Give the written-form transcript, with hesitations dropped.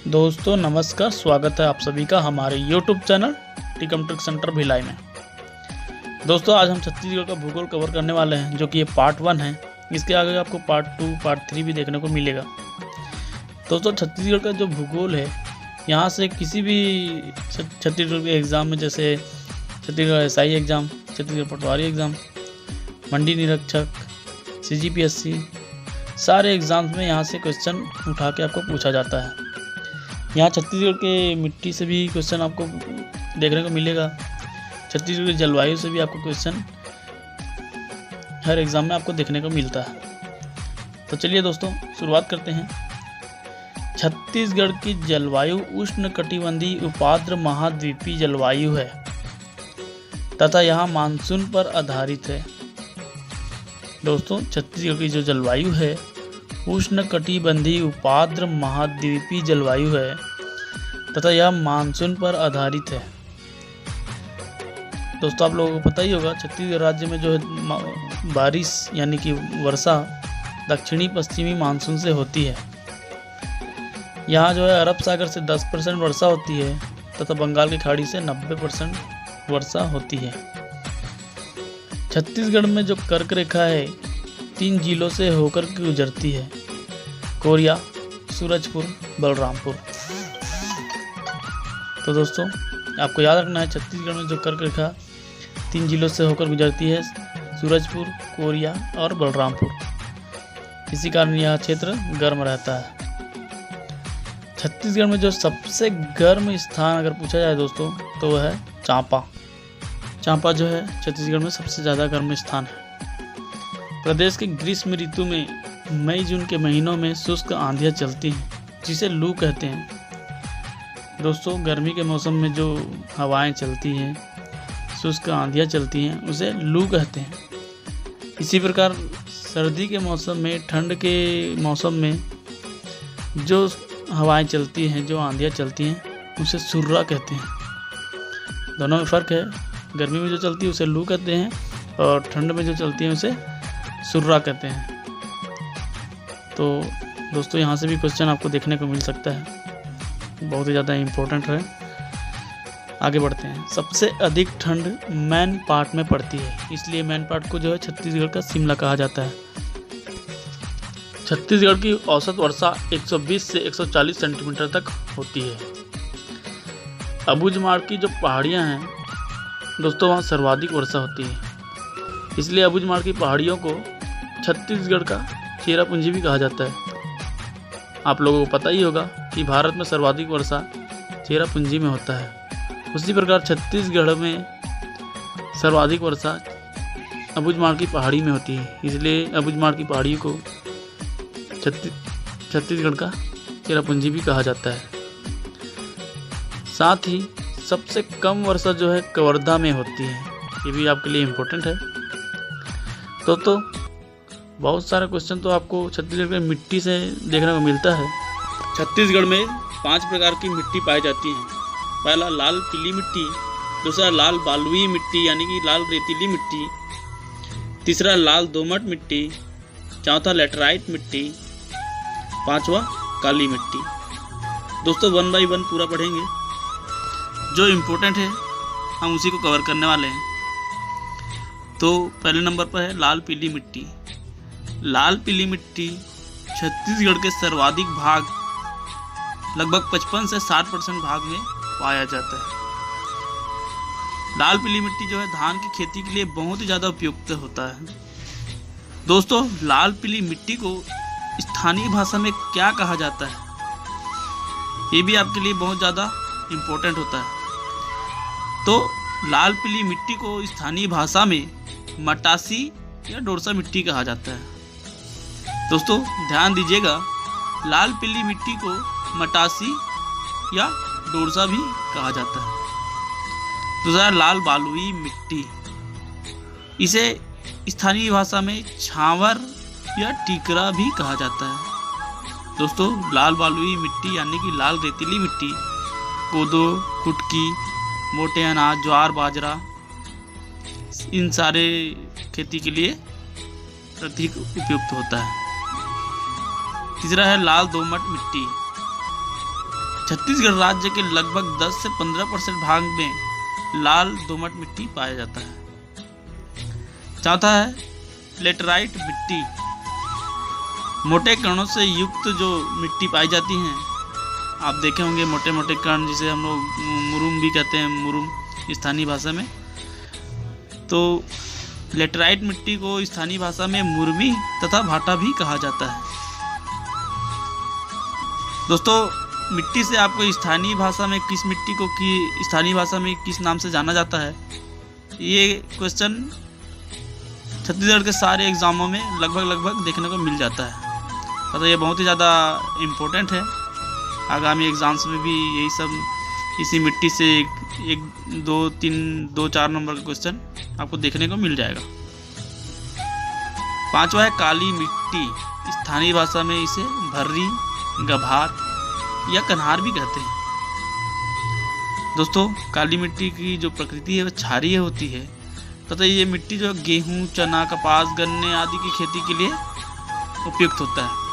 दोस्तों नमस्कार, स्वागत है आप सभी का हमारे YouTube channel Tikam trick centre Bhilai में। दोस्तों आज हम छत्तीसगढ़ का भूगोल कवर करने वाले हैं, जो कि ये पार्ट 1 है। इसके आगे आपको पार्ट 2, पार्ट 3 भी देखने को मिलेगा। दोस्तों छत्तीसगढ़ का जो भूगोल है, यहाँ से किसी भी छत्तीसगढ़ के एग्ज़ाम में, जैसे छत्तीसगढ़ SI एग्ज़ाम, छत्तीसगढ़ पटवारी एग्ज़ाम, मंडी निरीक्षक, CGPSC, सारे एग्ज़ाम्स में यहाँ से क्वेश्चन उठा के आपको पूछा जाता है। यहाँ छत्तीसगढ़ के मिट्टी से भी क्वेश्चन आपको देखने को मिलेगा। छत्तीसगढ़ की जलवायु से भी आपको क्वेश्चन हर एग्ज़ाम में आपको देखने को मिलता है। तो चलिए दोस्तों शुरुआत करते हैं। छत्तीसगढ़ की जलवायु उष्णकटिबंधीय उपाद्र महाद्वीपीय जलवायु है तथा यहाँ मानसून पर आधारित है। दोस्तों छत्तीसगढ़ की जो जलवायु है उष्णकटिबंधीय उपाद्र महाद्वीपीय जलवायु है तथा यह मानसून पर आधारित है। दोस्तों आप लोगों को पता ही होगा, छत्तीसगढ़ राज्य में जो है बारिश यानी कि वर्षा दक्षिणी पश्चिमी मानसून से होती है। यहाँ जो है अरब सागर से 10% वर्षा होती है तथा बंगाल की खाड़ी से 90% वर्षा होती है। छत्तीसगढ़ में जो कर्क रेखा है 3 जिलों से होकर के गुजरती है: कोरिया, सूरजपुर, बलरामपुर। तो दोस्तों आपको याद रखना है, छत्तीसगढ़ में जो कर्क रेखा 3 जिलों से होकर गुजरती है: सूरजपुर, कोरिया और बलरामपुर। इसी कारण यह क्षेत्र गर्म रहता है। छत्तीसगढ़ में जो सबसे गर्म स्थान अगर पूछा जाए दोस्तों, तो वह है चांपा। चांपा जो है छत्तीसगढ़ में सबसे ज़्यादा गर्म स्थान है। प्रदेश के ग्रीष्म ऋतु में मई जून के महीनों में शुष्क आंधियाँ चलती हैं, जिसे लू कहते हैं। दोस्तों गर्मी के मौसम में जो हवाएं चलती हैं, शुष्क आंधियाँ चलती हैं, उसे लू कहते हैं। इसी प्रकार सर्दी के मौसम में, ठंड के मौसम में जो हवाएं चलती हैं, जो आंधियाँ चलती हैं, उसे सुर्रा कहते हैं। दोनों में फ़र्क है। गर्मी में जो चलती है उसे लू कहते हैं और ठंड में जो चलती है उसे सुर्रा कहते हैं। तो दोस्तों यहाँ से भी क्वेश्चन आपको देखने को मिल सकता है, बहुत ही ज़्यादा इम्पोर्टेंट है। आगे बढ़ते हैं। सबसे अधिक ठंड मैन पाट में पड़ती है, इसलिए मैन पाट को जो है छत्तीसगढ़ का शिमला कहा जाता है। छत्तीसगढ़ की औसत वर्षा 120 से 140 सेंटीमीटर तक होती है। अबूझमाड़ की जो पहाड़ियाँ हैं दोस्तों, वहाँ सर्वाधिक वर्षा होती है, इसलिए अबूझमाड़ की पहाड़ियों को छत्तीसगढ़ का चेरापूंजी भी कहा जाता है। आप लोगों को पता ही होगा कि भारत में सर्वाधिक वर्षा चेरापूंजी में होता है। उसी प्रकार छत्तीसगढ़ में सर्वाधिक वर्षा अबूझमाड़ की पहाड़ी में होती है, इसलिए अबूझमाड़ की पहाड़ी को छत्तीसगढ़ का चेरापूंजी भी कहा जाता है। साथ ही सबसे कम वर्षा जो है कवर्धा में होती है, ये भी आपके लिए इम्पोर्टेंट है। तो बहुत सारा क्वेश्चन तो आपको छत्तीसगढ़ की मिट्टी से देखने को मिलता है। छत्तीसगढ़ में 5 प्रकार की मिट्टी पाई जाती हैं। पहला लाल पीली मिट्टी, दूसरा लाल बालुई मिट्टी यानी कि लाल रेतीली मिट्टी, तीसरा लाल दोमट मिट्टी, चौथा लेटराइट मिट्टी, पांचवा काली मिट्टी। दोस्तों 1 बाय 1 पूरा पढ़ेंगे, जो इम्पोर्टेंट है हम उसी को कवर करने वाले हैं। तो पहले नंबर पर है लाल पीली मिट्टी। लाल पीली मिट्टी छत्तीसगढ़ के सर्वाधिक भाग, लगभग 55 से 60% भाग में पाया जाता है। लाल पीली मिट्टी जो है धान की खेती के लिए बहुत ही ज़्यादा उपयुक्त होता है। दोस्तों लाल पीली मिट्टी को स्थानीय भाषा में क्या कहा जाता है, ये भी आपके लिए बहुत ज़्यादा इम्पोर्टेंट होता है। तो लाल पीली मिट्टी को स्थानीय भाषा में मटासी या डोरसा मिट्टी कहा जाता है। दोस्तों ध्यान दीजिएगा, लाल पीली मिट्टी को मटासी या डोरसा भी कहा जाता है। दूसरा लाल बालुई मिट्टी, इसे स्थानीय भाषा में छावर या टीकरा भी कहा जाता है। दोस्तों लाल बालुई मिट्टी यानी कि लाल रेतीली मिट्टी कोदो, कुटकी, मोटे अनाज, ज्वार, बाजरा, इन सारे खेती के लिए अधिक उपयुक्त होता है। तीसरा है लाल दोमट मिट्टी। छत्तीसगढ़ राज्य के लगभग 10 से 15% भाग में लाल दोमट मिट्टी पाया जाता है। चौथा है लेटराइट मिट्टी। मोटे कणों से युक्त जो मिट्टी पाई जाती हैं, आप देखे होंगे मोटे मोटे कण जिसे हम लोग मुरुम भी कहते हैं, मुरुम स्थानीय भाषा में। तो लेटराइट मिट्टी को स्थानीय भाषा में मुरमी तथा भाटा भी कहा जाता है। दोस्तों, मिट्टी से आपको स्थानीय भाषा में किस मिट्टी को स्थानीय भाषा में किस नाम से जाना जाता है, ये क्वेश्चन छत्तीसगढ़ के सारे एग्जामों में लगभग देखने को मिल जाता है। तो ये बहुत ही ज़्यादा इम्पोर्टेंट है। आगामी एग्ज़ाम्स में भी यही सब इसी मिट्टी से एक दो चार नंबर का क्वेश्चन आपको देखने को मिल जाएगा। पांचवा है काली मिट्टी। स्थानीय भाषा में इसे भर्री, गभार या कन्हार भी कहते हैं। दोस्तों, काली मिट्टी की जो प्रकृति है वह क्षारीय होती है तथा ये मिट्टी जो गेहूं, चना, कपास, गन्ने आदि की खेती के लिए उपयुक्त होता है।